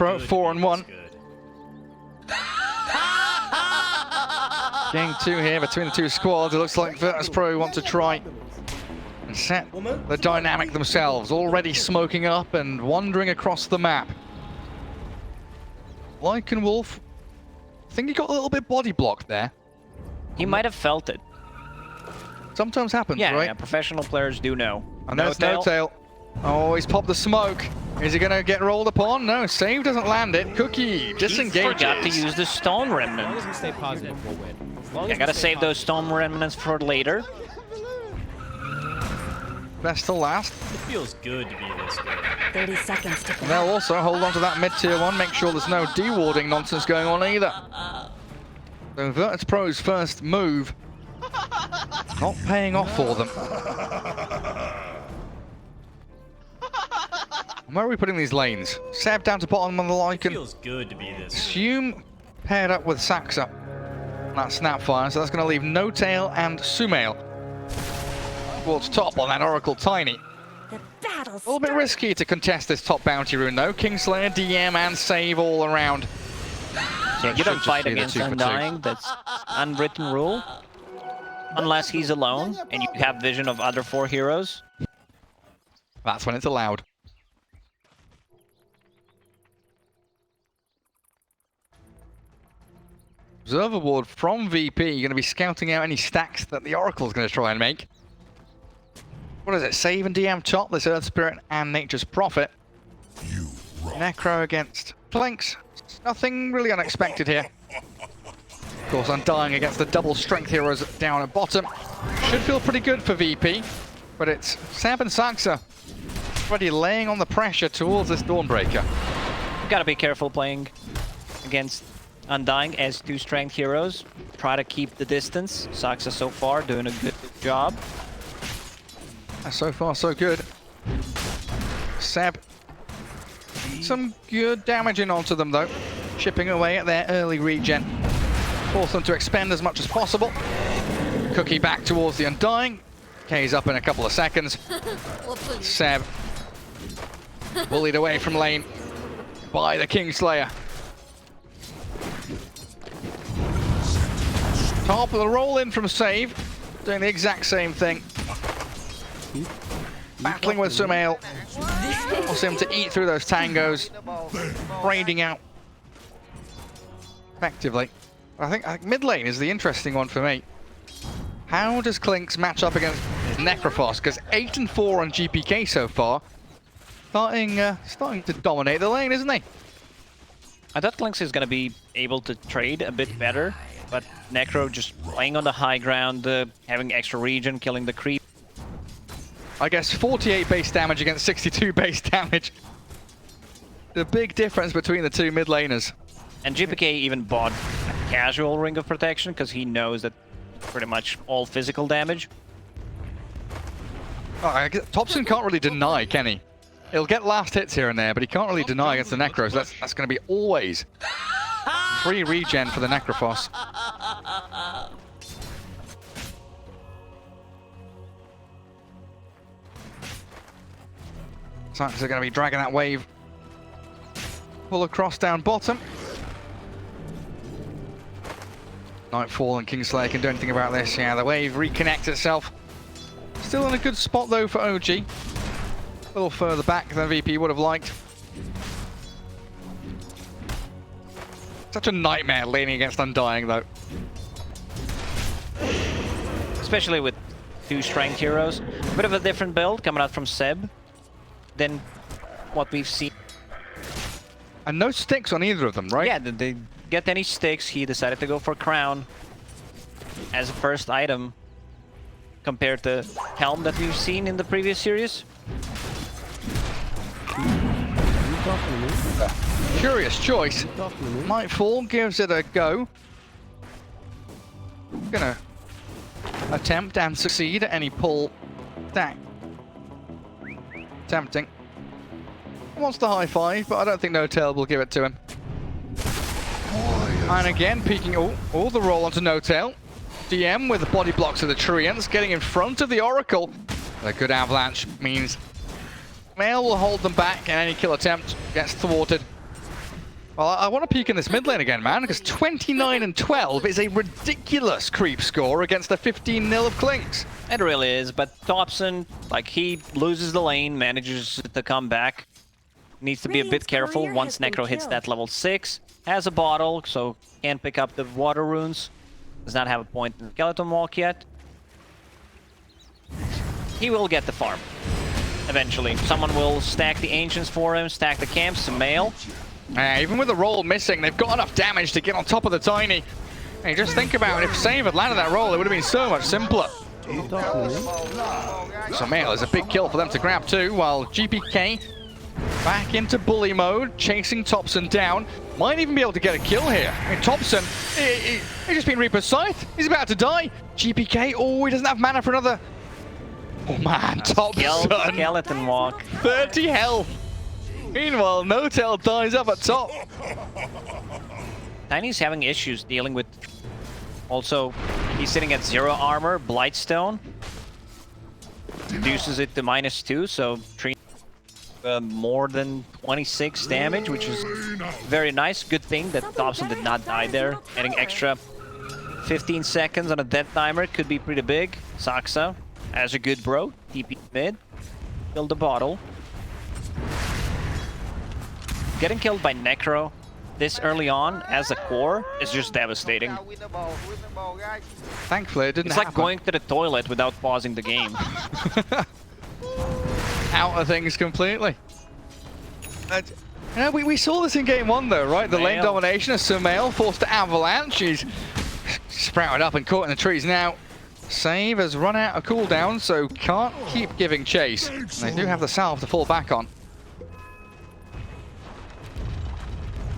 Necro, 4-1. Game 2 here between the two squads. It looks like Virtus.pro want to try and set the dynamic themselves. Already smoking up and wandering across the map. Lycan Wolf, I think he got a little bit body blocked there. He might have felt it. Sometimes happens, right? Yeah, professional players do know. And there's No Tail. Oh, he's popped the smoke. Is he going to get rolled upon? No, save doesn't land it. Cookie disengages. He forgot to use the Stone Remnant. As long as we stay positive, we'll win. I gotta save those Stone Remnants for later. Best to last. It feels good to be this good. 30 seconds to And they'll also hold on to that mid-tier one, make sure there's no dewarding nonsense going on either. So Virtus.pro's first move, not paying off for them. Where are we putting these lanes? Seb down to bottom on the Lycan. It feels good to be this good. Assume paired up with Saksa. That Snapfire, so that's going to leave No Tail and SumaiL towards top on that Oracle Tiny. the battle. A little bit risky to contest this top bounty rune though. Kingslayer, DM and save all around. So You don't fight against Undying, that's unwritten rule. Unless he's alone and you have vision of other 4 heroes. That's when it's allowed. Observer Ward from VP. You're going to be scouting out any stacks that the Oracle's going to try and make. What is it? Save and DM top. This Earth Spirit and Nature's Prophet. Necro against Planks. Nothing really unexpected here. Of course, Undying against the double strength heroes down at bottom. Should feel pretty good for VP, but it's Seb and Saksa already laying on the pressure towards this Dawnbreaker. Gotta be careful playing against Undying as 2 strength heroes. Try to keep the distance. Saksa so far doing a good job. So far, so good. Seb, some good damaging onto them though. Chipping away at their early regen. Force them to expend as much as possible. Cookie back towards the Undying. K's up in a couple of seconds. Seb bullied away from lane by the Kingslayer. Top of the roll in from Save, doing the exact same thing. Battling with SumaiL. Force him to eat through those tangos. Raiding out effectively. I think mid lane is the interesting one for me. How does Klinks match up against Necropos? Because 8 and 4 on GPK so far. Starting to dominate the lane, isn't he? I thought Klinks is going to be able to trade a bit better, but Necro just playing on the high ground, having extra regen, killing the creep. I guess 48 base damage against 62 base damage. The big difference between the two mid laners. And GPK even bought a casual Ring of Protection because he knows that pretty much all physical damage. Oh, I guess Topson can't really deny, can he? He'll get last hits here and there, but he can't really deny against the Necros. That's going to be always free regen for the Necropos. Saksa are going to be dragging that wave pull across down bottom. Nightfall and Kingslayer can do anything about this. Yeah, the wave reconnects itself. Still in a good spot though for OG. A little further back than VP would have liked. Such a nightmare laning against Undying though. Especially with 2 strength heroes. A bit of a different build coming out from Seb than what we've seen. And no sticks on either of them, right? Yeah, did they get any sticks? He decided to go for Crown as a first item compared to Helm that we've seen in the previous series. Curious choice. Nightfall gives it a go. Gonna attempt and succeed at any pull stack. Tempting. Wants the high five, but I don't think No Tail will give it to him. And again, peeking all the roll onto No Tail. DM with the body blocks of the Treants, getting in front of the Oracle. A good avalanche means SumaiL will hold them back, and any kill attempt gets thwarted. Well, I want to peek in this mid lane again, man, because 29 and 12 is a ridiculous creep score against a 15-0 of Klings. It really is, but Topson, like, he loses the lane, manages to come back. Needs to be a bit careful once Necro hits that level 6. Has a bottle, so can't pick up the water runes. Does not have a point in Skeleton Walk yet. He will get the farm. Eventually. Someone will stack the Ancients for him, stack the camps, SumaiL. Even with the roll missing, they've got enough damage to get on top of the Tiny. Hey, just think about it, if Save had landed that roll, it would have been so much simpler. SumaiL is a big kill for them to grab too, while GPK back into bully mode, chasing Topson down. Might even be able to get a kill here. I mean, Topson, he's just been Reaper's Scythe. He's about to die. GPK, oh, he doesn't have mana for another. Oh man, Topson. Skeleton Walk. 30 health. Meanwhile, No-Tail dies up at top. Tiny's having issues dealing with... Also, he's sitting at 0 armor, Blightstone. Reduces it to -2, so more than 26 damage, which is very nice. Good thing that Topson did not die there. Adding extra 15 seconds on a death timer could be pretty big. Saksa as a good bro, TP mid, killed the bottle. Getting killed by Necro this early on as a core is just devastating. Thankfully, it didn't It's happen. like going to the toilet without pausing the game. Out of things completely. We saw this in game 1 though, right? The lane domination of SumaiL forced to avalanche. She's sprouted up and caught in the trees now. Save has run out of cooldown, so can't keep giving chase. And they do have the salve to fall back on.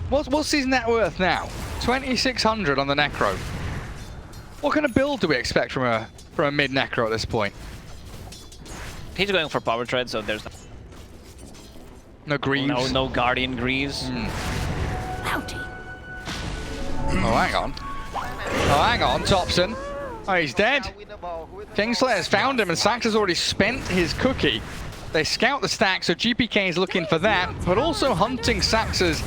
What's his net worth now? 2,600 on the Necro. What kind of build do we expect from a mid Necro at this point? He's going for power tread, so there's No Greaves? no Guardian Greaves. Ouchie. Oh, hang on. Oh, hang on, Topson. Oh, he's dead. Kingslayer's found him, and Saksa's already spent his cookie. They scout the stack, so GPK is looking for that, but also hunting Saksa's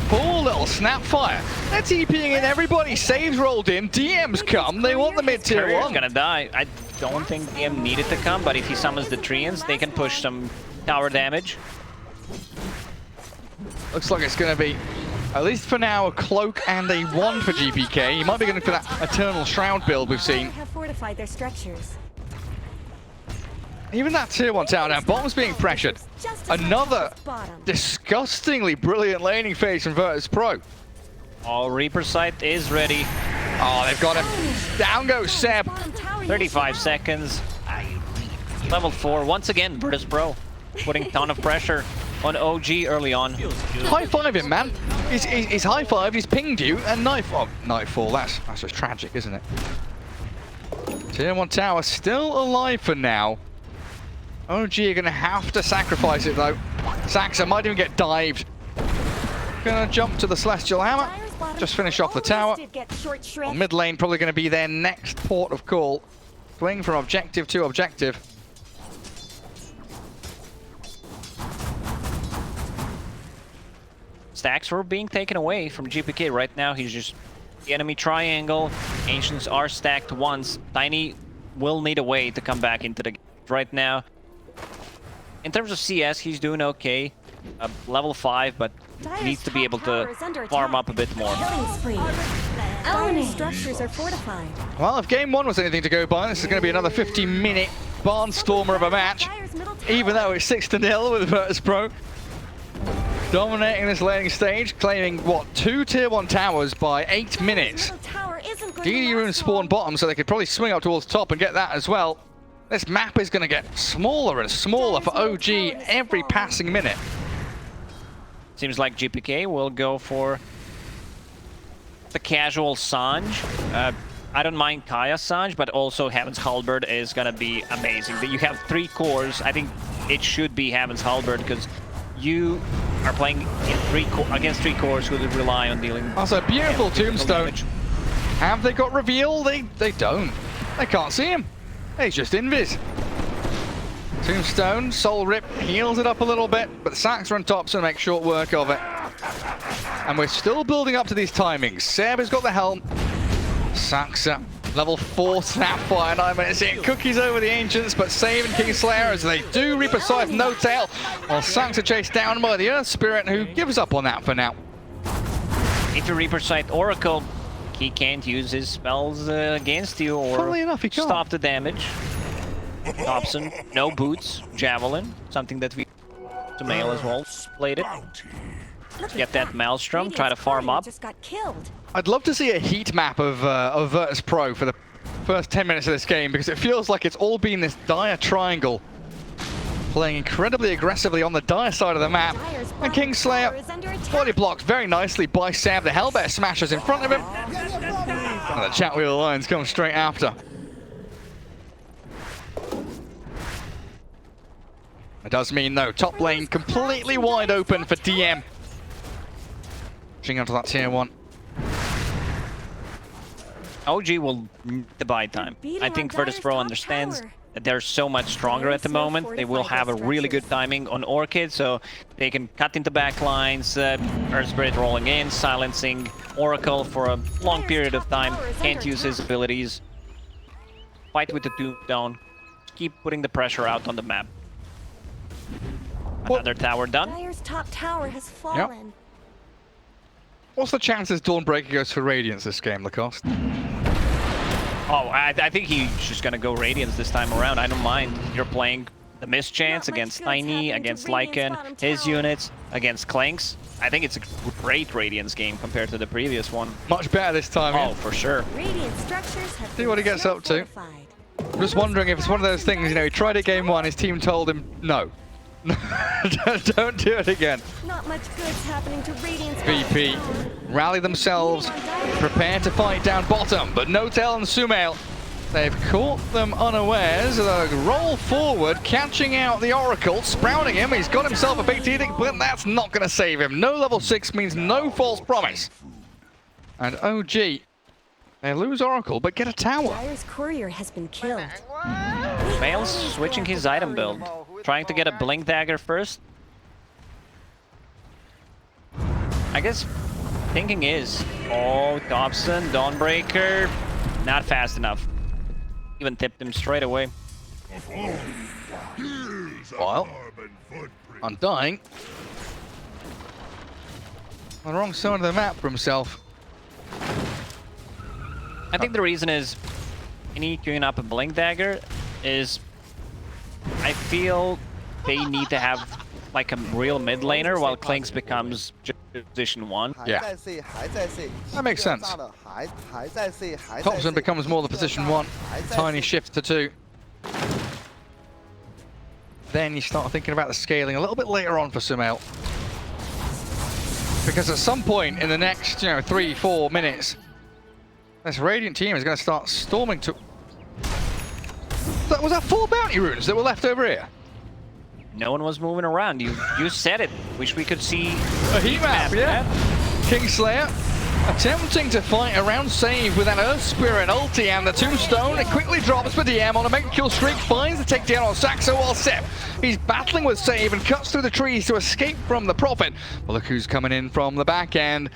poor little Snapfire. They're TPing in everybody. Saves rolled in. DM's come. They want the mid-tier Courier's 1. gonna die. I don't think DM needed to come, but if he summons the Treants, they can push some tower damage. Looks like it's going to be, at least for now, a cloak and a wand for GPK. He might be going for that Eternal Shroud build we've seen. Have fortified their structures. Even that tier 1 tower now, bottom's being pressured. Another disgustingly brilliant laning phase from Virtus Pro. Oh, Reaper Sight is ready. Oh, they've got him. Down goes Seb. 35 seconds. Level 4. Once again, Virtus Pro putting a ton of pressure on OG early on. High five him, man. He's high fived, he's pinged you, and Nightfall. That's just tragic, isn't it? Tier 1 tower still alive for now. OG are going to have to sacrifice it though. Saksa might even get dived. Gonna jump to the Celestial Hammer. Just finish off the tower. Well, mid lane probably going to be their next port of call. Swing from objective to objective. Stacks were being taken away from GPK right now. He's just the enemy triangle. Ancients are stacked once. Tiny will need a way to come back into the game right now. In terms of CS, he's doing okay. Level 5, but needs to be able to farm up a bit more. Structures are fortified. Well, if game 1 was anything to go by, this is going to be another 50-minute barnstormer of a match. Even though it's 6-0 with Virtus Pro. Dominating this laning stage, claiming, what, 2 tier 1 towers by 8 minutes. DD runes spawn bottom, so they could probably swing up towards top and get that as well. This map is going to get smaller and smaller for OG every passing minute. Seems like GPK will go for the casual Sange. I don't mind Kaya Sange, but also Heaven's Halberd is going to be amazing. You have 3 cores. I think it should be Heaven's Halberd because you are playing in against 3 cores who rely on dealing. Also, beautiful tombstone. Have they got reveal? They don't. They can't see him. He's just invis. Tombstone, Soul Rip heals it up a little bit, but Saksa and Topson make short work of it. And we're still building up to these timings. Seb has got the helm. Saksa, level 4 Snapfire, 9 minutes in. Cookies over the Ancients, but saving Kingslayer as they do Reaper Scythe, no tail. While Saksa chased down by the Earth Spirit, who gives up on that for now. If you Reaper Scythe Oracle, he can't use his spells against you or Funnily enough, he can't. stop the damage. Topson, no boots, Javelin, something that we SumaiL as well played it. Get that Maelstrom, try to farm up. Just got killed. I'd love to see a heat map of Virtus Pro for the first 10 minutes of this game, because it feels like it's all been this dire triangle, playing incredibly aggressively on the dire side of the map. And Kingslayer body blocked very nicely by Sam. The Hellbear smashes in front of him. And the chat wheel lines come straight after. It does mean, though, top lane completely wide open for DM. Pushing onto that tier 1. OG will need the buy time. I think Virtus Pro understands that they're so much stronger at the moment. They will have a really good timing on Orchid, so they can cut into backlines, Earth Spirit rolling in, silencing Oracle for a long period of time. Can't use his abilities. Fight with the Doom down. Keep putting the pressure out on the map. Another tower done. Dire's top tower has fallen. What's the chances Dawnbreaker goes for Radiance this game, Lacoste? Oh, I think he's just gonna go Radiance this time around. I don't mind. You're playing the Mischance against Tiny, against Lycan, his units, against Clanks. I think it's a great Radiance game compared to the previous one. Much better this time. Oh, for sure. Radiant structures have See what he gets up to. fortified. I'm just wondering if it's one of those things, you know, he tried it game 1, his team told him, no. Don't do it again. Not much good's happening to Radiant's VP tower. rally themselves, prepare to fight down bottom, but Notel and SumaiL, they've caught them unawares. They roll forward, catching out the Oracle, sprouting him. He's got himself a big edict, but that's not going to save him. No level 6 means no false promise. And OG, they lose Oracle, but get a tower. Dire's courier has been killed. SumaiL's switching his item build. Trying to get a Blink Dagger first. I guess thinking is, oh, Topson, Dawnbreaker, not fast enough. Even tipped him straight away. While Undying on the wrong side of the map for himself. I think the reason is any queuing up a Blink Dagger is I feel they need to have like a real mid laner while Clanks becomes just position 1. Yeah. That makes sense. Topson becomes more the position 1. Tiny shift to 2. Then you start thinking about the scaling a little bit later on for SumaiL. Because at some point in the next, 3-4 minutes, this Radiant team is going to start storming to... Was that 4 bounty runes that were left over here? No one was moving around. You said it. Wish we could see a heat map, yeah. Kingslayer attempting to fight around save with that Earth Spirit ulti and the Tombstone. It quickly drops for DM on a mega kill streak, finds the takedown on Saksa while Seb, he's battling with save and cuts through the trees to escape from the Prophet. But look who's coming in from the back end.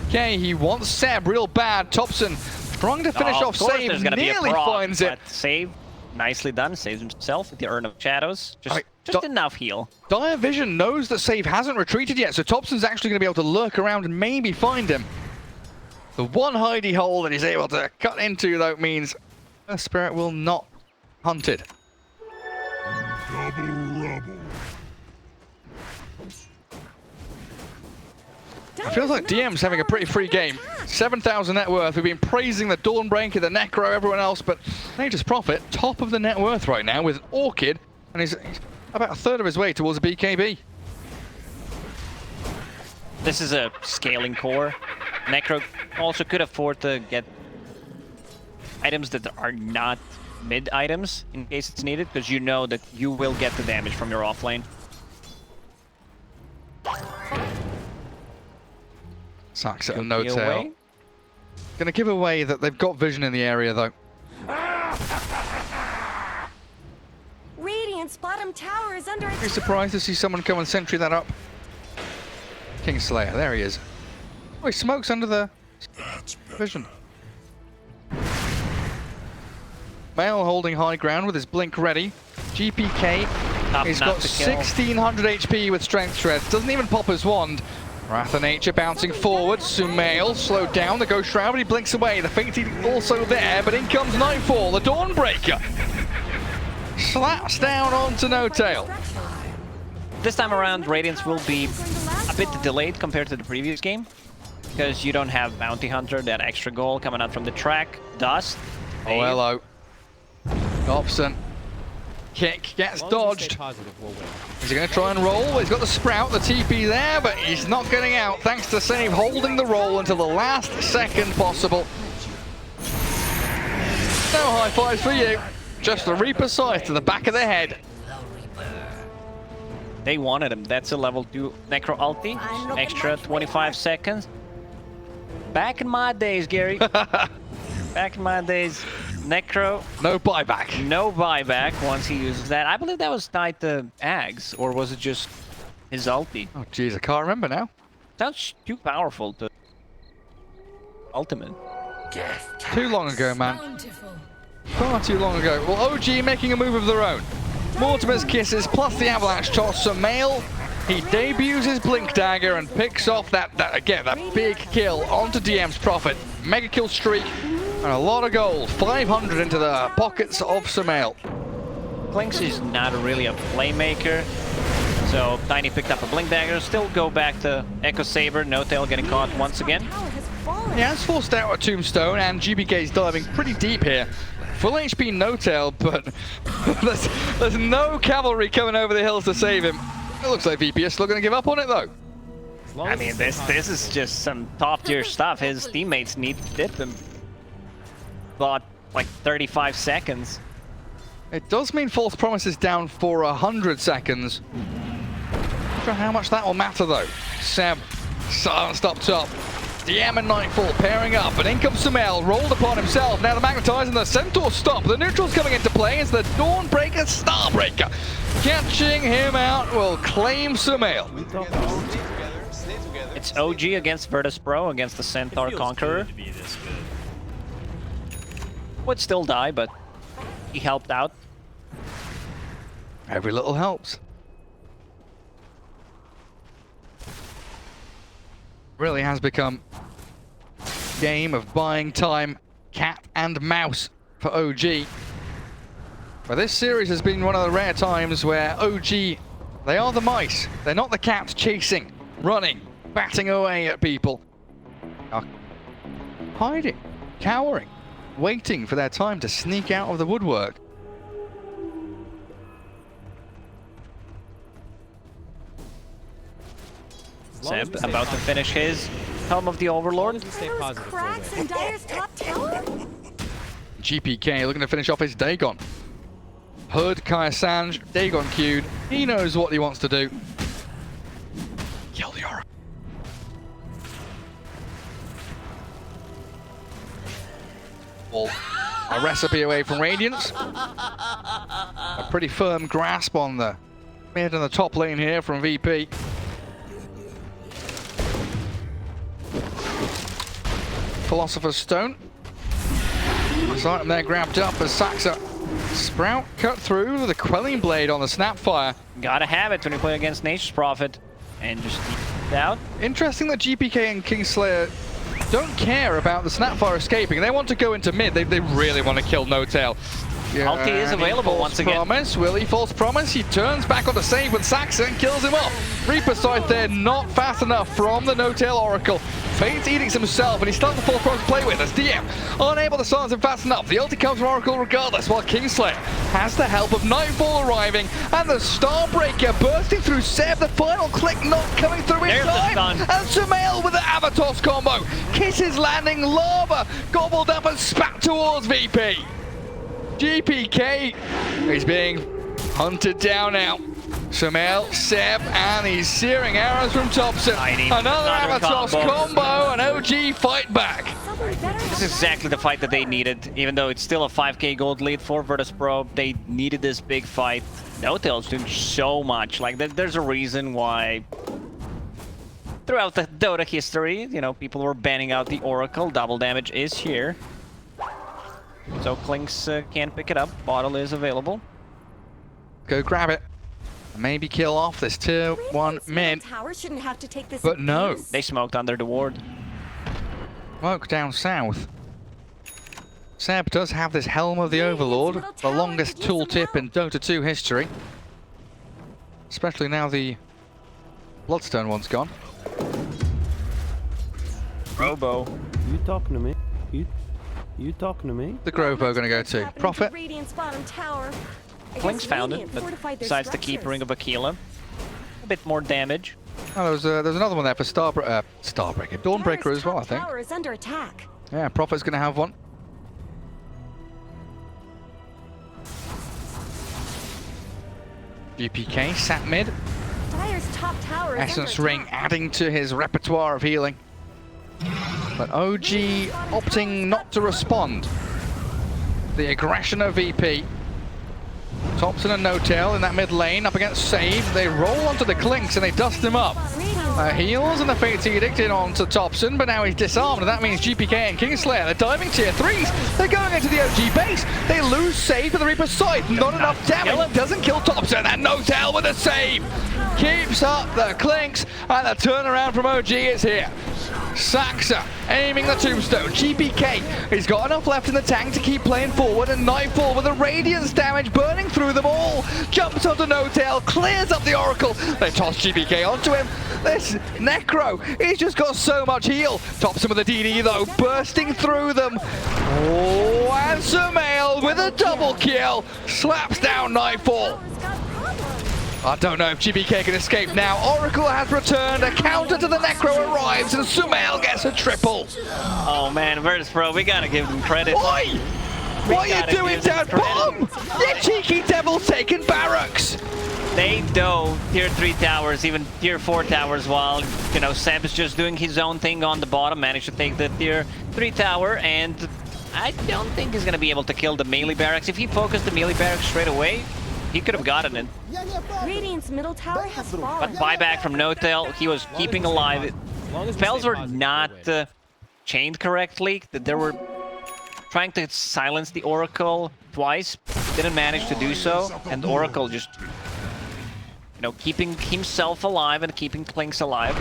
Okay, he wants Seb real bad. Topson trying to finish off save, nearly finds it. Save, nicely done, saves himself with the Urn of Shadows. Just enough heal. Dire Vision knows that save hasn't retreated yet, so Topson's actually going to be able to lurk around and maybe find him. The one hidey hole that he's able to cut into, though, means Earth Spirit will not hunted. It feels like DM's having a pretty free game. 7,000 net worth. We've been praising the Dawnbreaker, the Necro, everyone else, but Nature's Prophet, top of the net worth right now with an Orchid, and he's about a third of his way towards a BKB. This is a scaling core. Necro also could afford to get items that are not mid items in case it's needed, because you know that you will get the damage from your offlane. Saksa and no tail. Gonna give away that they've got vision in the area, though. Radiant's bottom tower is under attack. Be surprised to see someone come and sentry that up. Kingslayer, there he is. Oh, he smokes under the vision. SumaiL holding high ground with his blink ready. GPK, he's got 1600 HP with strength shreds. Doesn't even pop his wand. Wrath of Nature bouncing forward. SumaiL slowed down. The Ghost Shroud, but he blinks away. The Fate Eating also there, but in comes Nightfall, the Dawnbreaker. Slaps down onto No Tail. This time around, Radiance will be a bit delayed compared to the previous game, because you don't have Bounty Hunter, that extra goal coming out from the track. Dust. Oh, hello. Topson. Kick gets dodged. We'll win. Is he going to try and roll? He's got the Sprout, the TP there, but he's not getting out thanks to Save holding the roll until the last second possible. No high fives for you. Just the Reaper Scythe to the back of the head. They wanted him. That's a level 2 Necro ulti. Extra 25 seconds. Back in my days, Gary. Back in my days, Necro. No buyback. No buyback once he uses that. I believe that was tied to Ags, or was it just his ulti? Oh, jeez, I can't remember now. Sounds too powerful to ultimate. Too long ago, man. Far too long ago. Well, OG making a move of their own. Mortimer's Kisses plus the Avalanche Toss. SumaiL, he debuts his Blink Dagger and picks off that big kill onto DM's Prophet. Mega kill streak and a lot of gold. 500 into the pockets of SumaiL. Klinks is not really a playmaker, so Tiny picked up a Blink Dagger. Still go back to Echo Saber. No Tail getting caught once again. He has forced out a Tombstone, and GPK's diving pretty deep here. Full HP No Tail, but there's no cavalry coming over the hills to save him. It looks like VP is still going to give up on it, though. I mean, this is just some top-tier stuff. His teammates need to dip him. But like 35 seconds. It does mean False Promise is down for 100 seconds. Not sure how much that will matter, though. Seb, silenced up top. DM and Nightfall pairing up, but in comes SumaiL, rolled upon himself. Now the Magnetize and the Centaur stop. The neutral's coming into play as the Dawnbreaker Starbreaker. Catching him out will claim SumaiL. It's OG against Virtus Pro against the Centaur Conqueror. To be this good. Would still die, but he helped out. Every little helps. Really has become a game of buying time, cat and mouse for OG. But this series has been one of the rare times where OG, they are the mice. They're not the cat chasing, running, batting away at people. Are hiding, cowering, waiting for their time to sneak out of the woodwork. Seb about to finish his Helm of the Overlord. Stay positive. We'll Cracks win. in Dire's top tower? GPK looking to finish off his Dagon. Hood, Kaya Sanj, Dagon queued. He knows what he wants to do. Kill the Oracle. Well, a recipe away from Radiance. A pretty firm grasp on the mid and the top lane here from VP. Philosopher's Stone. This item there grabbed up as Saksa. Sprout cut through with a Quelling Blade on the Snapfire. Gotta have it when you play against Nature's Prophet. And just keep it out. Interesting that GPK and Kingslayer don't care about the Snapfire escaping. They want to go into mid. They really want to kill No Tail. Ulti is available once again. Promise. Will he false promise? He turns back on the save with Saksa and kills him off. Reaper Scythe there, not fast enough from the No Tail Oracle. Fate's eating himself, and he starts the false promise to play with as DM. Unable to silence him fast enough. The ulti comes from Oracle regardless, while Kingslayer has the help of Nightfall arriving, and the Starbreaker bursting through Seb. The final click not coming through in There's the time. stun. And SumaiL with the Avatos combo. Kisses landing, lava gobbled up and spat towards VP. GPK is being hunted down now. SumaiL, Seb, and he's searing arrows from Topson. Another Avatos combo, and OG fight back. This is exactly the fight that they needed. Even though it's still a 5k gold lead for Virtus Pro, they needed this big fight. No Tail's doing so much. Like, there's a reason why throughout the Dota history, you know, people were banning out the Oracle. Double damage is here. So Klinks can't pick it up. Bottle is available. Go grab it. Maybe kill off this tier 1 Radiant's mid. middle tower shouldn't have to take this But no. abuse. They smoked under the ward. Smoke down south. Seb does have this Helm of the Overlord, the longest tooltip in Dota 2 history. Especially now the Bloodstone one's gone. Robo. You talking to me? You talking to me? The Grobo gonna go to Happening Prophet. Radiant's bottom tower. I Klinks guess found it, Radiant but fortified their besides the Keep Ring structures. of Aquila, a bit more damage. Oh, there's another one there for Starbreaker, Dawnbreaker as well, I Tyrus' top think. tower is under attack. Yeah, Prophet's gonna have one. GPK sat mid. Dyer's top tower is Essence under Ring attack. adding to his repertoire of healing. But OG opting not to respond. The aggression of VP. Topson and No-Tail in that mid lane up against Save. They roll onto the Klinks and they dust him up. Heals and the Fate's Edict in onto Topson, but now he's disarmed, and that means GPK and Kingslayer, they're diving tier 3s. They're going into the OG base. They lose Save for the Reaper's Scythe. Not enough damage. Doesn't kill Topson, and No-Tail with a save. Keeps up the Klinks, and the turnaround from OG is here. Saksa aiming the tombstone. GPK, he's got enough left in the tank to keep playing forward, and Nightfall with the Radiance damage burning through them all. Jumps onto No-Tail, clears up the Oracle. They toss GPK onto him. This Necro, he's just got so much heal. Topson with a DD though, bursting through them. Oh, and SumaiL with a double kill. Slaps down Nightfall. Tower's got problems. I don't know if GPK can escape now. Oracle has returned, a counter to the Necro arrives, and SumaiL gets a triple. Oh man, Virtus Pro, we gotta give them credit. Oi! What are you gotta doing give them down bottom? You cheeky devil taking barracks! They dove tier 3 towers, even tier 4 towers, while, you know, Seb's just doing his own thing on the bottom, managed to take the tier 3 tower, and I don't think he's gonna be able to kill the melee barracks. If he focused the melee barracks straight away, he could have gotten it. Radiant's middle tower has But fallen. buyback from No-Tail, he was keeping alive. As long as we Spells stay were positive, not we'll win. chained correctly. They were trying to silence the Oracle twice, didn't manage to do so, and the Oracle just, you know, keeping himself alive and keeping Klinks alive.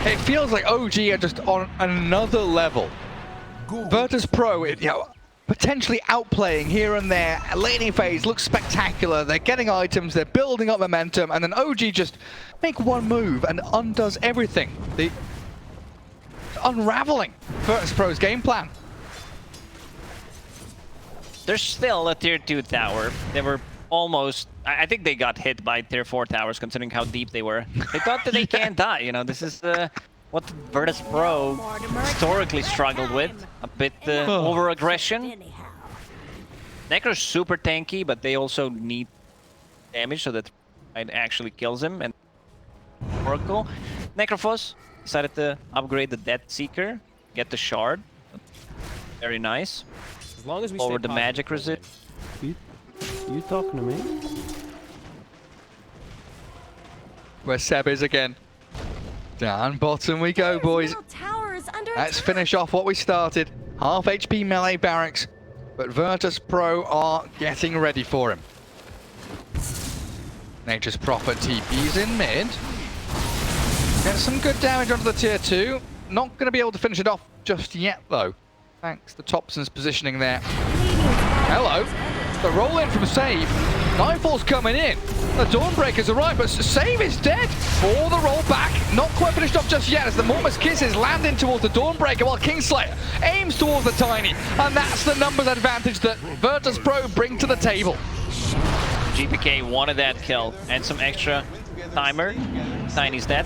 It feels like OG are just on another level. Virtus Pro, you know, potentially outplaying here and there. Laning phase looks spectacular. They're getting items, they're building up momentum, and then OG just make one move and undoes everything. The unraveling Virtus Pro's game plan. There's still a tier 2 tower. They were almost, I think they got hit by tier 4 towers considering how deep they were. They thought that they can't die, you know, this is what Virtus Pro historically struggled with. A bit over-aggression. Necro's super tanky, but they also need damage so that it actually kills him. And Oracle. Necropos decided to upgrade the Death Seeker, get the shard. Very nice. As long as we Over stay the positive, magic we'll resist. win. You talking to me? Where Seb is again. Down bottom we go, boys. Middle tower is under Let's attack. finish off what we started. Half HP melee barracks, but Virtus Pro are getting ready for him. Nature's Prophet TP's in mid. Get some good damage onto the tier 2. Not going to be able to finish it off just yet, though. Thanks to Topson's positioning there. Hello. The roll in from Save. Nightfall's coming in. The Dawnbreakers arrive, but Save is dead. For the roll back. Not quite finished off just yet as the Mormous Kisses land in towards the Dawnbreaker while Kingslayer aims towards the Tiny. And that's the numbers advantage that Virtus Pro bring to the table. GPK wanted that kill and some extra timer. Tiny's dead.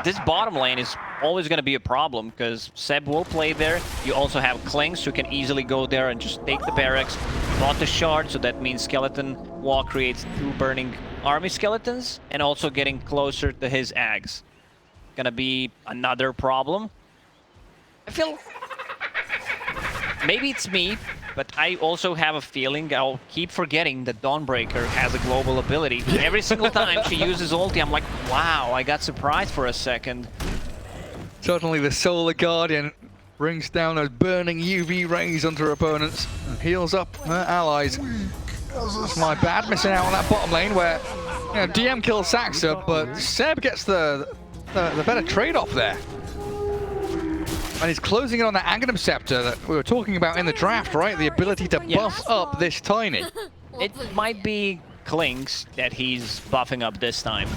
This bottom lane is always going to be a problem because Seb will play there. You also have Klinks who can easily go there and just take the barracks. Bought the shard, so that means Skeleton Wall creates 2 burning army skeletons and also getting closer to his Ags. Gonna be another problem. I feel... Maybe it's me, but I also have a feeling I'll keep forgetting that Dawnbreaker has a global ability. Every single time she uses ulti, I'm like, Wow, I got surprised for a second. Suddenly the Solar Guardian brings down those burning UV rays onto her opponents and heals up her allies. It's my bad missing out on that bottom lane where DM kills Saksa, but Seb gets the better trade-off there. And he's closing in on that Aghanim Scepter that we were talking about in the draft, right? The ability to buff up this Tiny. It might be Klings that he's buffing up this time.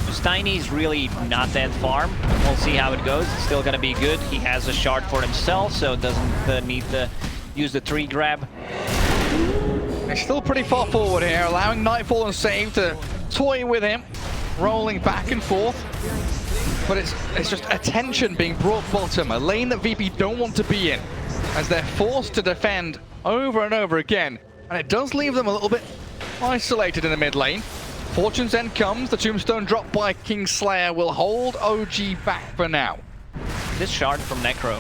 Because Tiny's really not that farm. We'll see how it goes. It's still gonna be good. He has a shard for himself, so doesn't need to use the tree grab. He's still pretty far forward here, allowing Nightfall and Save to toy with him, rolling back and forth. But it's just attention being brought bottom, a lane that VP don't want to be in, as they're forced to defend over and over again. And it does leave them a little bit isolated in the mid lane. Fortune's End comes, the tombstone dropped by Kingslayer will hold OG back for now. This shard from Necro,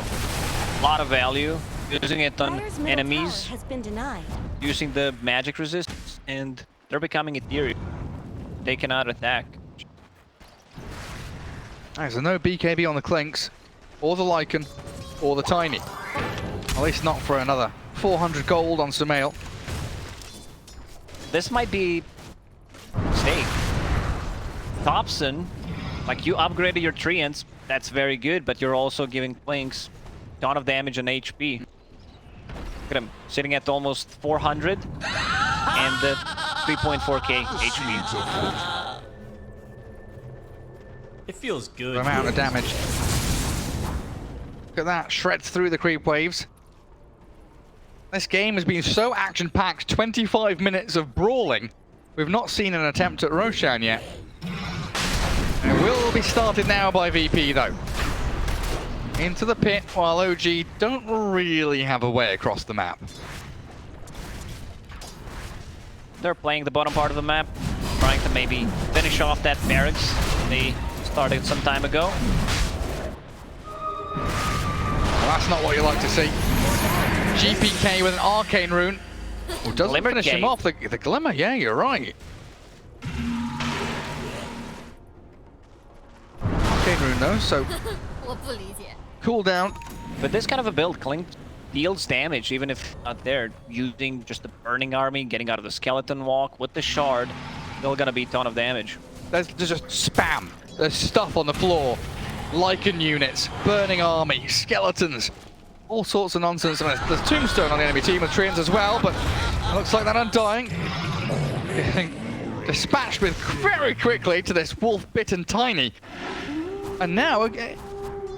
a lot of value, using it on Dire's middle enemies, tower has been denied. using the magic resistance, and they're becoming ethereal. They cannot attack. There's no BKB on the Clinks, or the Lycan, or the Tiny. At least not for another 400 gold on SumaiL. This might be mistake. Topson, like you upgraded your treants, that's very good, but you're also giving Klings a ton of damage and HP. Look at him, sitting at almost 400 and 3.4k HP. It feels good. Amount of damage. Look at that, shreds through the creep waves. This game has been so action-packed, 25 minutes of brawling. We've not seen an attempt at Roshan yet. It will be started now by VP though. Into the pit, while OG don't really have a way across the map. They're playing the bottom part of the map, trying to maybe finish off that barracks they started some time ago. Well, that's not what you like to see. GPK with an arcane rune. Well, doesn't Glimmer finish him Gate. off. The glimmer, yeah, you're right. Arcane rune though, so cooldown. But this kind of a build, Kling deals damage even if not there. Using just the burning army, getting out of the skeleton walk with the shard, still gonna be a ton of damage. There's just spam. There's stuff on the floor. Lycan units, burning army, skeletons, all sorts of nonsense. I mean, there's tombstone on the enemy team with treants as well, but it looks like that Undying getting dispatched with very quickly to this wolf-bitten Tiny. And now in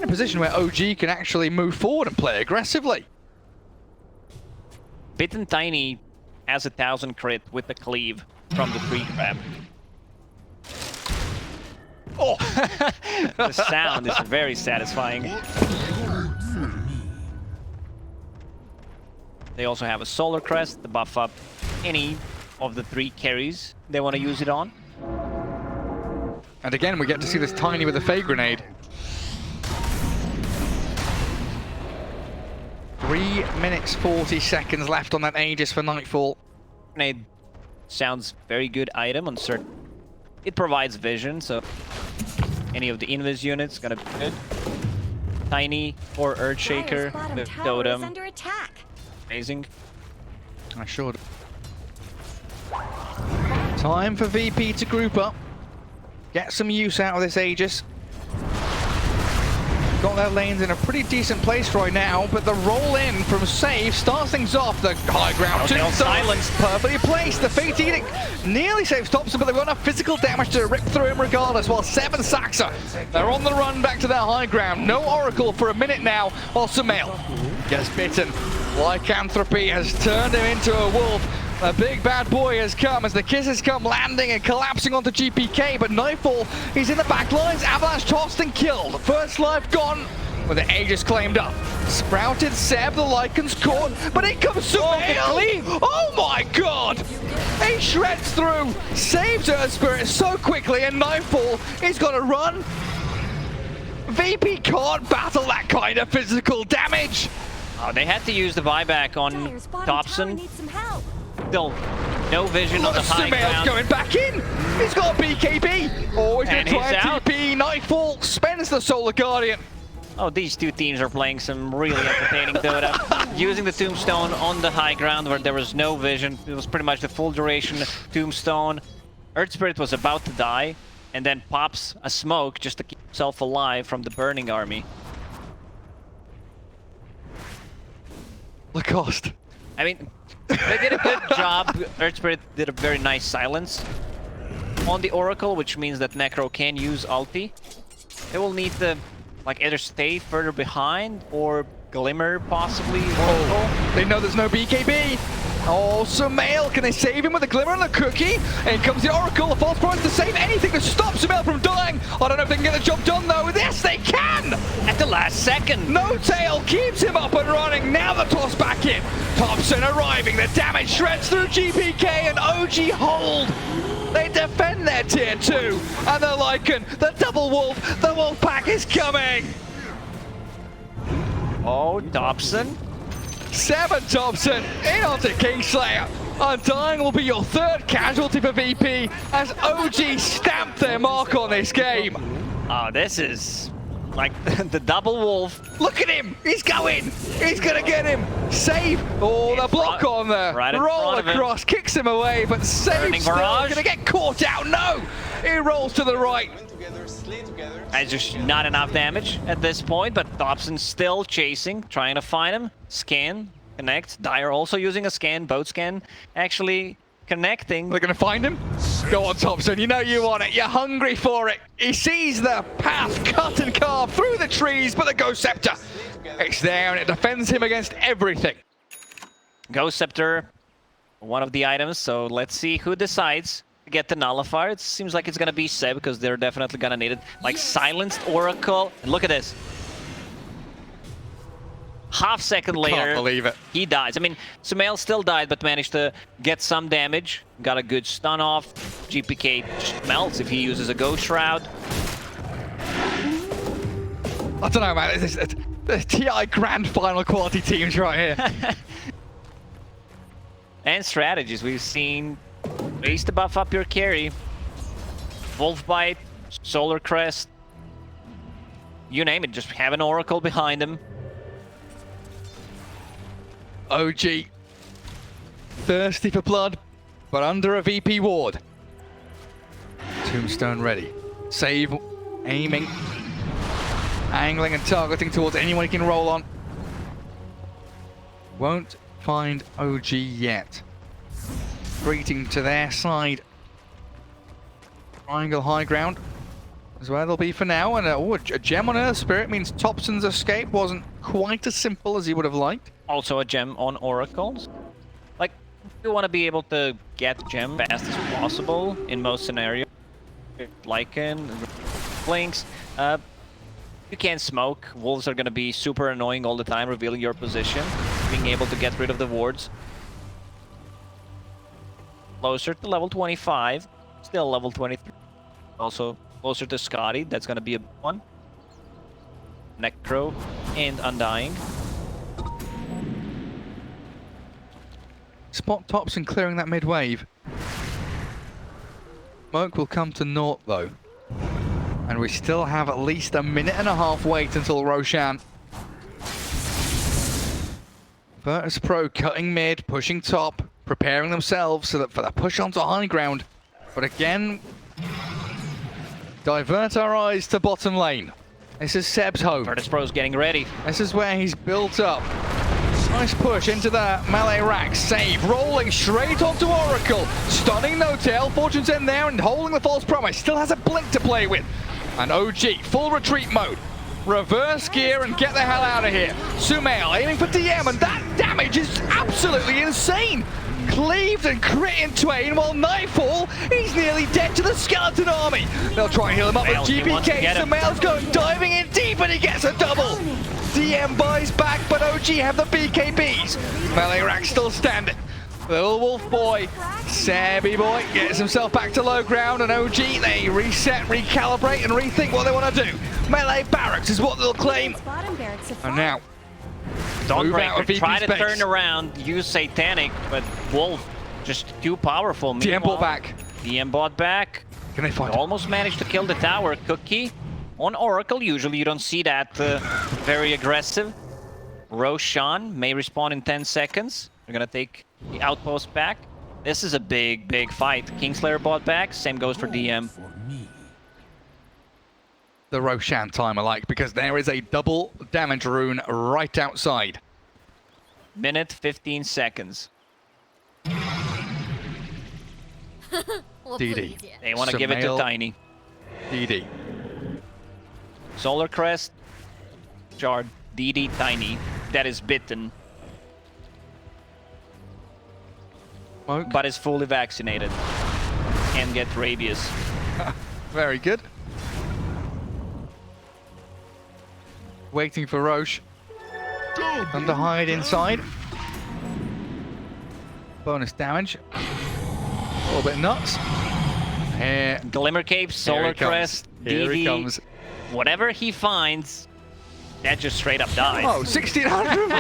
a position where OG can actually move forward and play aggressively. Bitten Tiny has 1,000 crit with the cleave from the tree grab. Oh! The sound is very satisfying. They also have a solar crest to buff up any of the 3 carries they want to use it on. And again, we get to see this Tiny with a Fey Grenade. 3 minutes 40 seconds left on that Aegis for Nightfall. Grenade sounds very good item on certain. It provides vision, so any of the invis units gonna be good. Tiny or Earthshaker, Dire's bottom the tower is totem, under attack. amazing. I should. Time for VP to group up. Get some use out of this Aegis. Got their lanes in a pretty decent place right now, but the roll in from Save starts things off. The high ground they'll silence perfectly placed. The Fate Edict nearly saves Topson, but they've got enough physical damage to rip through him regardless. While Seb and Saksa, they're on the run back to their high ground. No Oracle for a minute now, while SumaiL gets bitten. Lycanthropy has turned him into a wolf. A big bad boy has come as the kisses come landing and collapsing onto GPK, but Nightfall, he's in the back lines. Avalanche tossed and killed. First life gone with the Aegis claimed up. Sprouted Seb, the Lycan's caught, but in comes SumaiL. Oh my god! He shreds through, saves Earth Spirit so quickly, and Nightfall, he's got to run. VP can't battle that kind of physical damage. Oh, they had to use the buyback on Dire's bottom tower Topson. needs some help. Still No vision on the high SumaiL's ground. going back in. He's got a BKB. Oh, he's going And to try he's and out. TP. Nightfall spends the Solar Guardian. Oh, these two teams are playing some really entertaining Dota. Using the Tombstone on the high ground where there was no vision. It was pretty much the full duration Tombstone. Earth Spirit was about to die and then pops a smoke just to keep himself alive from the burning army. Lacoste. I mean, they did a good job. Earth Spirit did a very nice silence on the Oracle, which means that Necro can use ulti. They will need to like either stay further behind or glimmer possibly. Oh, they know there's no BKB. Oh, SumaiL, can they save him with a glimmer and a cookie? In comes the Oracle, the false promise to save anything to stop SumaiL from dying. I don't know if they can get the job done though. Yes, they can! At the last second. No Tail keeps him up and running. Now the toss back in. Topson arriving. The damage shreds through GPK and OG hold. They defend their tier 2. And the Lycan, the double wolf, the wolf pack is coming. Oh, Topson. 7 Topson in onto Kingslayer. Undying will be your 3rd casualty for VP as OG stamp their mark on this game. Oh, this is like the double wolf. Look at him! He's going! He's gonna get him! Save! Oh, the block on there! Right in Roll front of him. across, kicks him away, but save Burning still. barrage. Gonna get caught out, no! He rolls to the right. There's just not enough damage at this point, but Topson still chasing, trying to find him. Scan, connect. Dire also using a scan, both scan, actually connecting. They're gonna find him. Go on, Topson, you know you want it. You're hungry for it. He sees the path cut and carved through the trees, but the Ghost Scepter, it's there and it defends him against everything. Ghost Scepter, one of the items, so let's see who decides to get the Nullifier. It seems like it's gonna be Seb, because they're definitely gonna need it. Like, silenced Oracle, and look at this. Half second later, Can't believe it. he dies. I mean, SumaiL still died, but managed to get some damage. Got a good stun off. GPK just melts if he uses a Ghost Shroud. I don't know, man. It's the TI Grand Final quality teams right here. And strategies. We've seen ways to buff up your carry. Wolf Bite, Solar Crest. You name it, just have an Oracle behind him. OG, thirsty for blood, but under a VP ward. Tombstone ready. Save, aiming, angling and targeting towards anyone he can roll on. Won't find OG yet. Retreating to their side. Triangle high ground is where they'll be for now. And a gem on Earth Spirit means Topson's escape wasn't quite as simple as he would have liked. Also a gem on Oracles. Like, you want to be able to get gem fast as possible in most scenarios. Lycan, Blinks. You can't smoke. Wolves are going to be super annoying all the time, revealing your position. Being able to get rid of the wards. Closer to level 25. Still level 23. Also closer to Scotty. That's going to be a one. Necro and Undying. Spot Topson clearing that mid-wave. Smoke will come to naught though. And we still have at least a minute and a half wait until Roshan. Virtus Pro cutting mid, pushing top, preparing themselves so that for the push onto high ground. But again, divert our eyes to bottom lane. This is Seb's home. Virtus Pro's getting ready. This is where he's built up. Nice push into the melee rack. Save, rolling straight onto Oracle. Stunning no tail. Fortune's in there and holding the false promise. Still has a blink to play with. And OG, full retreat mode. Reverse gear and get the hell out of here. SumaiL aiming for DM, and that damage is absolutely insane. Cleaved and crit in twain, while Nightfall, he's nearly dead to the skeleton army. They'll try and heal him up with SumaiL, he wants to GPK. get him. SumaiL's going diving in deep, and he gets a double. DM buys back, but OG have the BKBs. Melee rack still standing. Little wolf boy, Sabby boy, gets himself back to low ground, and OG, they reset, recalibrate, and rethink what they want to do. Melee barracks is what they'll claim. And now, move out of Dawnbreaker VP try to space. turn around, use Satanic, but Wolf Just too powerful. DM bought back. DM bought back. Can they find it? Almost managed to kill the tower. Cookie on Oracle. Usually you don't see that very aggressive. Roshan may respawn in 10 seconds. They're gonna take the outpost back. This is a big, big fight. Kingslayer bought back. Same goes for DM. The Roshan time alike, because there is a double damage rune right outside. Minute 15 seconds. DD. They want to give it to SumaiL. Tiny. DD. Solar Crest. Shard. DD Tiny. That is bitten, Smoke. but is fully vaccinated. Can get rabies. Very good. Waiting for Roche. Under hide inside. Bonus damage. A little bit nuts. Here. Glimmer Cape, Solar he comes. Crest, Here he DD. comes. Whatever he finds, that just straight up dies. Oh, 1600.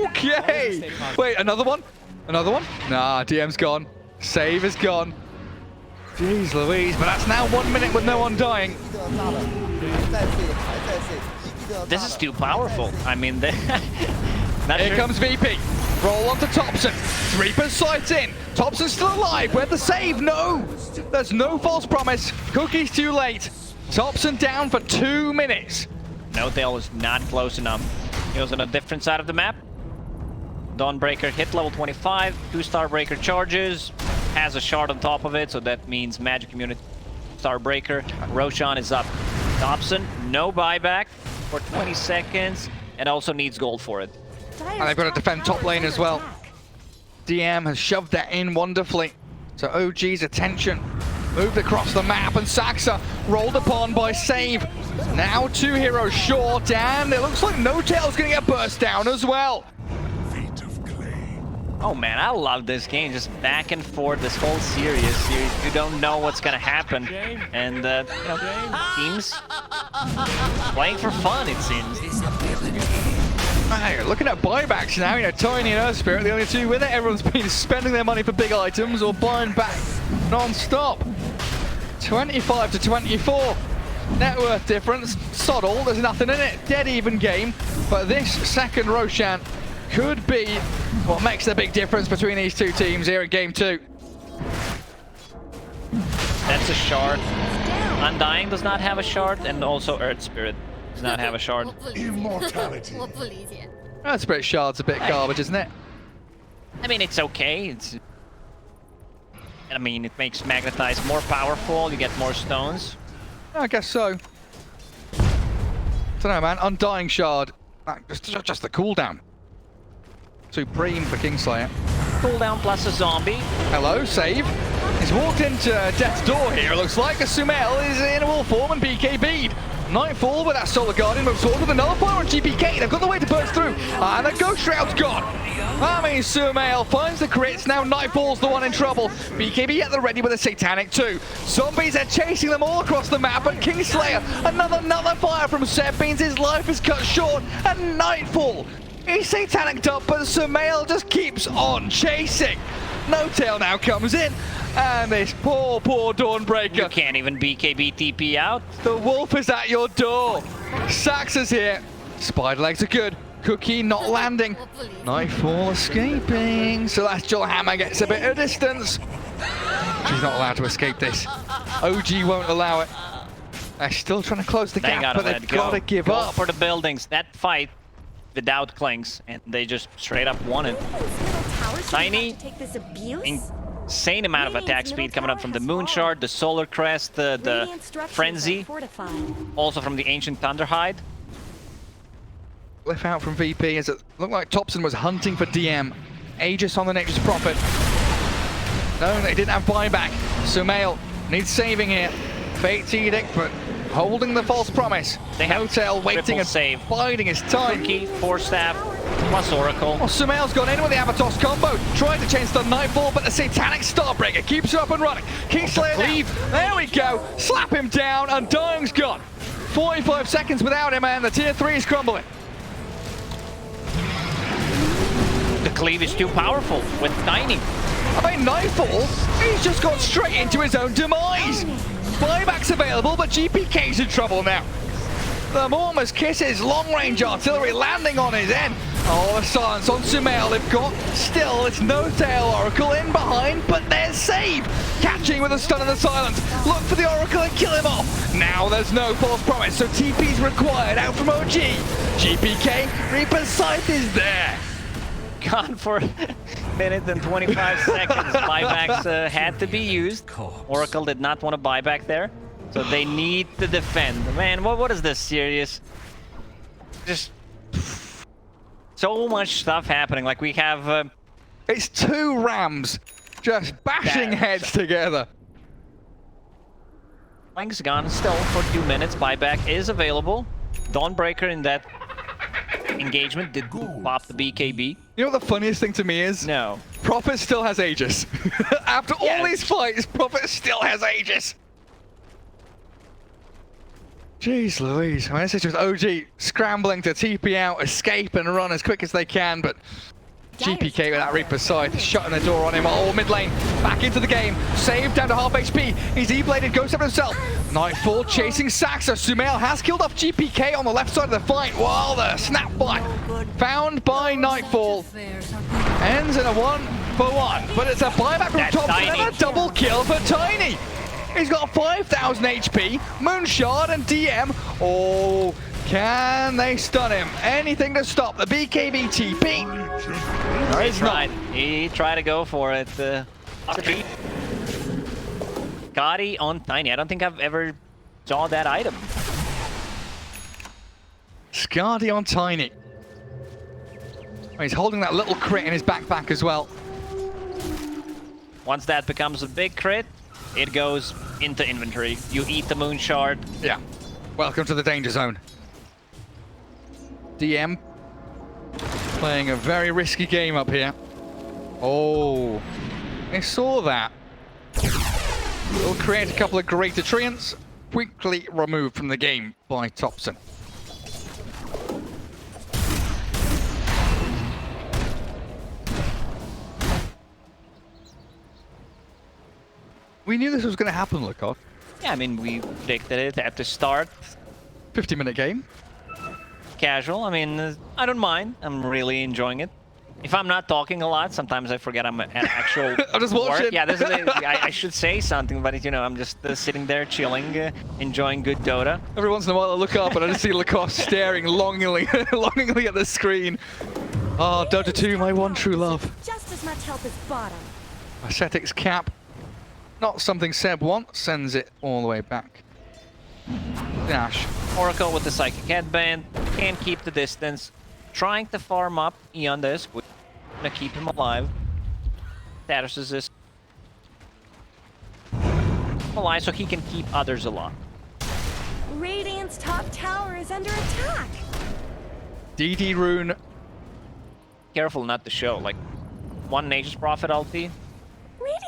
Okay. Wait, another one? Another one? Nah, DM's gone. Save is gone. Jeez Louise, but that's now 1 minute with no one dying. This is too powerful. I mean, Here comes VP. Roll onto Topson. Reaper's sights in. Topson's still alive. Where's the save? No. There's no false promise. Cookie's too late. Topson down for 2 minutes. No-Tail was not close enough. He was on a different side of the map. Dawnbreaker hit level 25. 2 Starbreaker charges. Has a shard on top of it, so that means Magic Immunity Starbreaker. Roshan is up. Topson, no buyback for 20 seconds, and also needs gold for it. And they've got to defend top lane as well. DM has shoved that in wonderfully. So OG's attention moved across the map, and Saksa rolled upon by save. Now 2 heroes short, and it looks like No-Tail's going to get burst down as well. Oh man, I love this game. Just back and forth, this whole series. You don't know what's gonna happen, and you know, teams playing for fun. It seems. Hey, looking at buybacks now, you know, Tiny and Earth Spirit, the only 2 with it. Everyone's been spending their money for big items or buying back non-stop. 25 to 24. Net worth difference, sod all, there's nothing in it. Dead even game, but this second Roshan could be what makes the big difference between these 2 teams here in game 2. That's a shard. Undying does not have a shard, and also Earth Spirit does not have a shard. Immortality. Earth Spirit shard's a bit garbage, isn't it? I mean, it's okay. I mean, it makes Magnetize more powerful. You get more stones. I guess so. Don't know, man. Undying shard. Just the cooldown. Supreme for Kingslayer. Cooldown plus a zombie. Hello, save. He's walked into death's door here, it looks like. SumaiL is in a wolf form and BKB'd. Nightfall with that Solar Guardian moves forward with another fire on GPK. They've got the way to burst through. And the Ghost Shroud's gone. That means SumaiL finds the crits. Now Nightfall's the one in trouble. BKB at the ready with a Satanic too. Zombies are chasing them all across the map. And Kingslayer, another fire from Seb means his life is cut short. And Nightfall, he's Satanicked up, but SumaiL just keeps on chasing. No-Tail now comes in. And this poor Dawnbreaker. You can't even BKB TP out. The wolf is at your door. Saksa's here. Spider legs are good. Cookie not landing. Nightfall escaping. Celestial Hammer gets a bit of distance. She's not allowed to escape this. OG won't allow it. They're still trying to close the gap, but they've got to give up. for the buildings. That fight without Klings, and they just straight up won it. Tiny. Take this abuse? Insane amount of attack speed coming up from the Moon Shard, the Solar Crest, the Frenzy, also from the Ancient Thunderhide. Lift out from VP as it looked like Topson was hunting for DM. Aegis on the Nature's Prophet. No, they didn't have buyback. SumaiL needs saving here. Fate's Edict, but holding the false promise. They have No-Tail waiting and save. biding his time. Key, 4 staff, plus Oracle. Oh, SumaiL's gone in with the Avatos combo, trying to change the Nightfall, but the Satanic Starbreaker keeps her up and running. Kingslayer leave. There we go. Slap him down, and Undying's gone. 45 seconds without him, and the tier 3 is crumbling. The cleave is too powerful with Tiny. I mean, Nightfall, he's just gone straight into his own demise. Buyback's available, but GPK's in trouble now. The Mormons kisses long-range artillery landing on his end. Oh, the silence on SumaiL they've got. Still, it's no tail Oracle in behind, but there's Save. Catching with a stun in the silence. Look for the Oracle and kill him off. Now there's no false promise, so TP's required out from OG. GPK, Reaper's Scythe is there. Gone for a minute and 25 seconds. Buybacks had to be used. Oracle did not want to buy back there, so they need to defend. Man, what is this serious? Just so much stuff happening. Like we have... It's two Rams just bashing heads together. Flank's gone still for 2 minutes. Buyback is available. Dawnbreaker in that engagement did pop the BKB. You know what the funniest thing to me is? No. Prophet still has Aegis. After all these fights, Prophet still has Aegis. Jeez Louise, I mean, this is just OG scrambling to TP out, escape and run as quick as they can, but GPK with that Reaper's Scythe, shutting the door on him. Oh, mid lane, back into the game, saved down to half HP. He's E-bladed, goes up himself. Nightfall chasing Saksa. SumaiL has killed off GPK on the left side of the fight, while the snapback found by Nightfall ends in a 1-for-1. But it's a buyback from Topson and a double kill for Tiny. He's got 5,000 HP, Moonshard and DM. Oh, can they stun him? Anything to stop the BKB TP? No, he tried. He tried to go for it. Gotti on Tiny. I don't think I've ever saw that item. Skadi on Tiny. Oh, he's holding that little crit in his backpack as well. Once that becomes a big crit, it goes into inventory. You eat the moon shard. Yeah. Welcome to the danger zone. DM playing a very risky game up here. Oh, I saw that. Will create a couple of greater treants. Quickly removed from the game by Topson. We knew this was going to happen, Lukov. Yeah, I mean, we predicted it at the start. 50-minute game. Casual. I mean, I don't mind. I'm really enjoying it. If I'm not talking a lot, sometimes I forget I'm at actual I'm just watching. work. Yeah, this is I should say something, but you know, I'm just sitting there chilling, enjoying good Dota. Every once in a while I look up and I just see Lukov staring longingly, longingly at the screen. Oh, Dota 2, my one true love. Just as much help as bottom. Ascetics cap. Not something Seb wants, sends it all the way back. Dash. Oracle with the Psychic Headband, can keep the distance. Trying to farm up Eon this, we're gonna keep him alive. Status is this. Alive so he can keep others alive. Radiant's top tower is under attack. DD rune. Careful not to show, like, one Nature's Prophet ulti.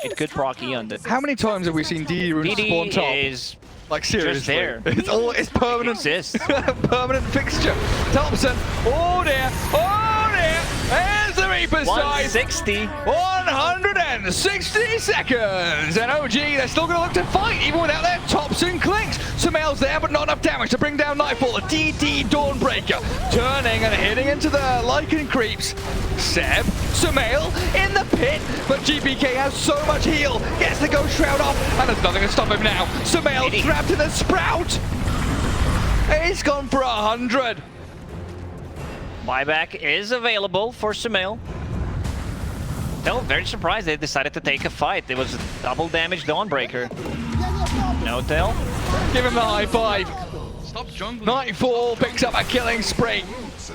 It could proc Eon this. How many times have we seen DD rune spawn DD top? is Like seriously, just there. It's permanent. It exists. Permanent fixture. Topson. Oh dear. Oh dear. There's the Reaper's Scythe. 160. 160 seconds. And OG, they're still going to look to fight even without their Topson clinks. SumaiL's there, but not enough damage to bring down Nightfall. A DD Dawnbreaker turning and hitting into the Lycan creeps. Seb, SumaiL in the pit, but GPK has so much heal. Gets the Ghost Shroud off, and there's nothing to stop him now. SumaiL trapped in the Sprout. He's gone for 100. Buyback is available for SumaiL. Still very surprised they decided to take a fight. It was a double damage Dawnbreaker. No tail. Give him the high five. Nightfall picks up a killing spree.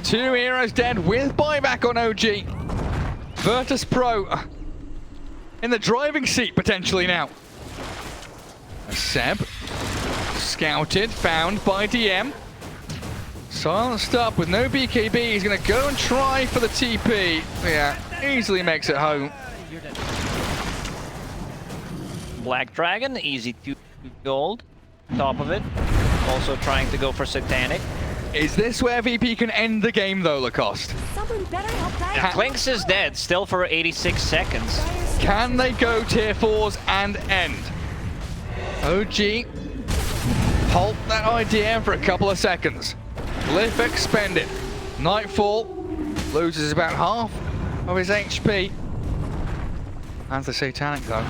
2 heroes dead with buyback on OG. Virtus Pro in the driving seat potentially now. Seb scouted, found by DM. Silenced up with no BKB. He's going to go and try for the TP. Yeah, easily makes it home. Black Dragon, easy 2 gold. Top of it. Also trying to go for Satanic. Is this where VP can end the game though, Lacoste? Someone better help Dire. Clinks is dead, still for 86 seconds. Can they go tier 4s and end? OG, halt that idea for a couple of seconds. Glyph expended. Nightfall loses about half of his HP. As the Satanic though.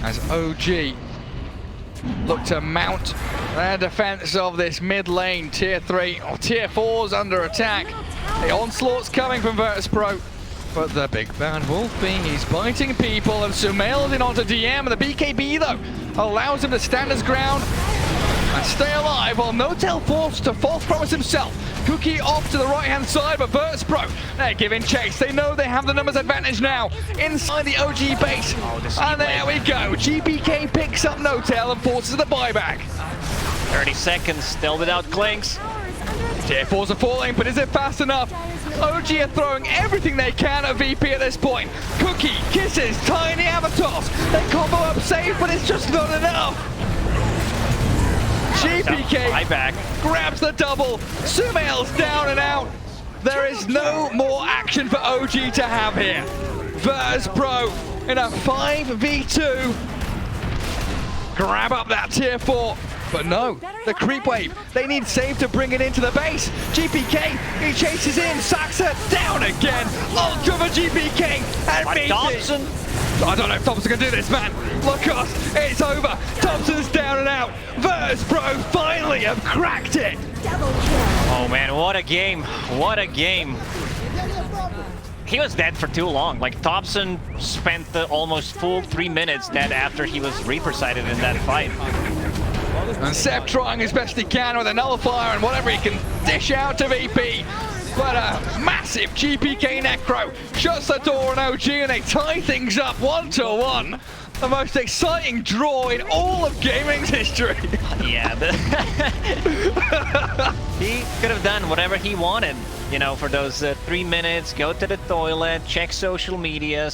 As OG look to mount their defense of this mid lane, tier 3 or tier 4s under attack. The onslaught's coming from Virtus Pro, but the big bad Wolfie, he's biting people, and SumaiL in onto DM, and the BKB though allows him to stand his ground and stay alive, while Notel forced to false promise himself. Cookie off to the right hand side, but Virtus Pro, they're giving chase. They know they have the numbers advantage now inside the OG base. And there we go. GPK picks up Notel and forces the buyback. 30 seconds, still without Clinks. Tier 4s are falling, but is it fast enough? OG are throwing everything they can at VP at this point. Cookie, kisses, tiny avatars. They combo up safe, but it's just not enough. GPK grabs the double. SumaiL's down and out. There is no more action for OG to have here. Virtus Pro in a 5v2. Grab up that tier 4. But no, the creep wave. They need save to bring it into the base. GPK, he chases in. Saksa down again. Ultra for GPK. And Topson. I don't know if Topson can do this, man. Lacoste, it's over. Topson's down and out. Virtus Pro finally have cracked it. Double kill. Oh man, what a game. What a game. He was dead for too long. Like, Topson spent the almost full 3 minutes dead after he was Reaper sighted in that fight. And Seb trying his best he can with a nullifier and whatever he can dish out to VP. But a massive GPK Necro shuts the door on OG, and they tie things up 1-1. The most exciting draw in all of gaming's history. Yeah, he could have done whatever he wanted, you know, for those 3 minutes, go to the toilet, check social media,